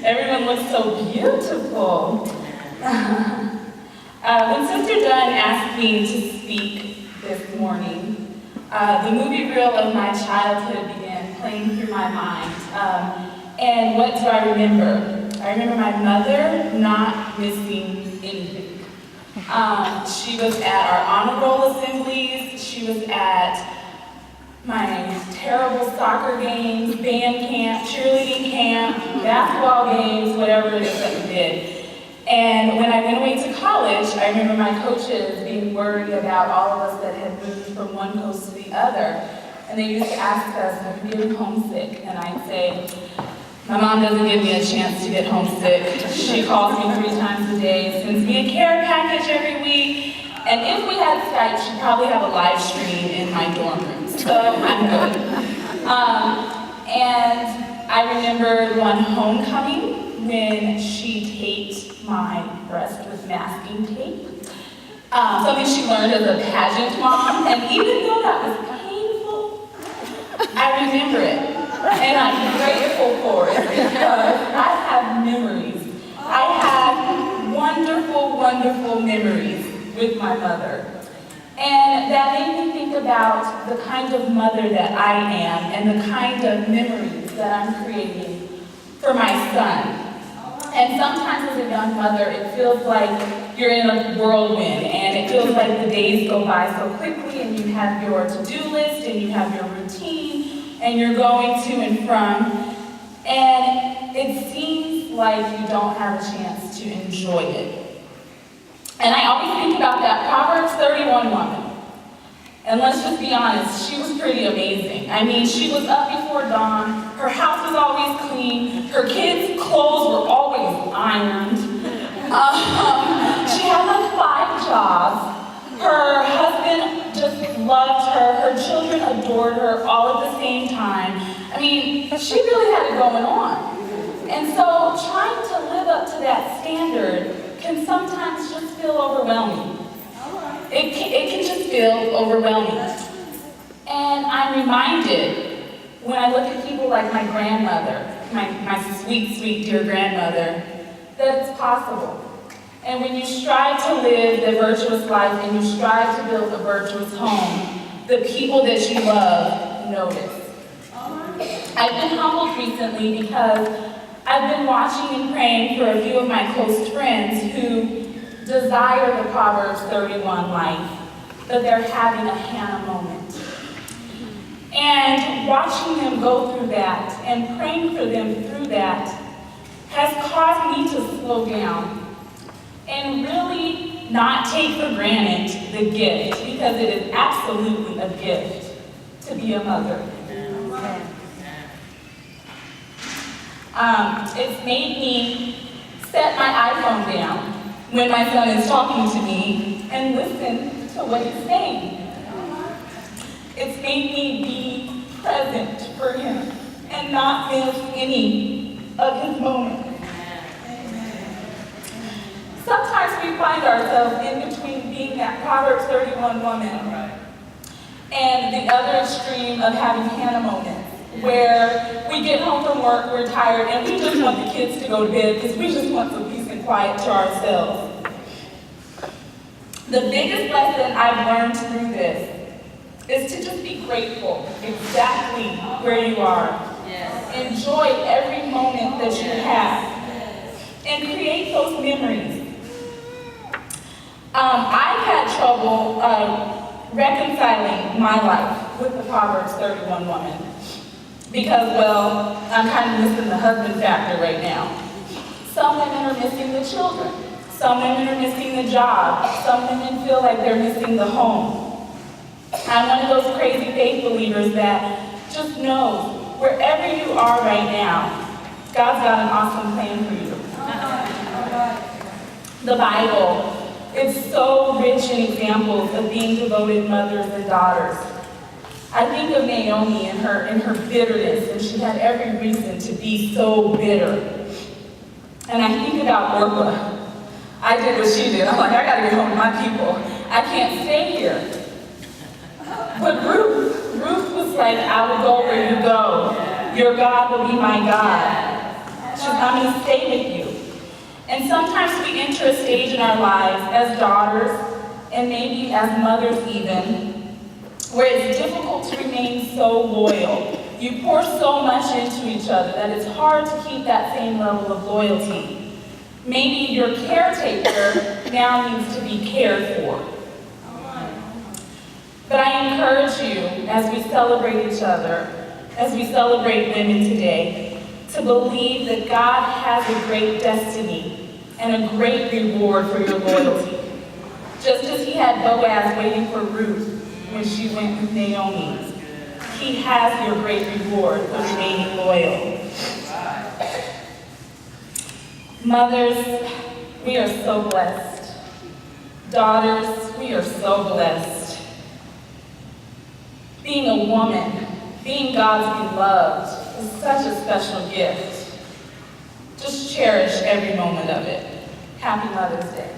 Everyone looks so beautiful. When Sister Dunn asked me to speak this morning, the movie reel of my childhood began playing through my mind. And what do I remember? I remember my mother not missing anything. She was at our honor roll assemblies. She was at my terrible soccer games, band camp, cheerleading camp, basketball games, whatever it is that we did. And when I went away to college, I remember my coaches being worried about all of us that had moved from one coast to the other. And they used to ask us, "Are you getting homesick?" And I'd say, "My mom doesn't give me a chance to get homesick. She calls me 3 times a day, sends me a care package every week. And if we had Skype, she'd probably have a live stream in my dorm room. So I'm good." And I remember one homecoming when she taped my breast with masking tape. Something she learned as a pageant mom. And even though that was painful, I remember it. And I'm grateful for it because I have memories. I have wonderful, wonderful memories with my mother. And that made me think about the kind of mother that I am and the kind of memories that I'm creating for my son. And sometimes as a young mother, it feels like you're in a whirlwind and it feels like the days go by so quickly and you have your to-do list and you have your routine and you're going to and from. And it seems like you don't have a chance to enjoy it. And I always think about that Proverbs 31 woman. And let's just be honest, she was pretty amazing. I mean, she was up before dawn, her house was always clean, her kids' clothes were always ironed. She had like 5 jobs. Her husband just loved her, her children adored her all at the same time. I mean, she really had it going on. And so trying to live up to that standard can sometimes just feel overwhelming. It can just feel overwhelming. And I'm reminded when I look at people like my grandmother, my sweet, sweet dear grandmother, that it's possible. And when you strive to live the virtuous life and you strive to build a virtuous home, the people that you love notice. I've been humbled recently because I've been watching and praying for a few of my close friends who desire the Proverbs 31 life, but they're having a Hannah moment. And watching them go through that and praying for them through that has caused me to slow down and really not take for granted the gift, because it is absolutely a gift to be a mother. It's made me set my iPhone down when my son is talking to me and listen to what he's saying. It's made me be present for him and not miss any of his moments. Sometimes we find ourselves in between being that Proverbs 31 woman and the other extreme of having Hannah moments, where we get home from work, we're tired, and we just want the kids to go to bed because we just want some peace and quiet to ourselves. The biggest lesson I've learned through this is to just be grateful exactly where you are. Yes. Enjoy every moment that you have and create those memories. I've had trouble reconciling my life with the Proverbs 31 woman. Because, well, I'm kind of missing the husband factor right now. Some women are missing the children. Some women are missing the job. Some women feel like they're missing the home. I'm one of those crazy faith believers that just knows wherever you are right now, God's got an awesome plan for you. The Bible, it's so rich in examples of being devoted mothers and daughters. I think of Naomi and her bitterness, and she had every reason to be so bitter. And I think about Orpah. I did what she did. I'm like, I gotta get home to my people. I can't stay here. But Ruth was like, I will go where you go. Your God will be my God. I'm going to stay with you. And sometimes we enter a stage in our lives as daughters, and maybe as mothers even, where it's difficult to remain so loyal. You pour so much into each other that it's hard to keep that same level of loyalty. Maybe your caretaker now needs to be cared for. But I encourage you, as we celebrate each other, as we celebrate women today, to believe that God has a great destiny and a great reward for your loyalty. Just as he had Boaz waiting for Ruth when she went with Naomi, he has your great reward for remaining loyal. Mothers, we are so blessed. Daughters, we are so blessed. Being a woman, being God's beloved, is such a special gift. Just cherish every moment of it. Happy Mother's Day.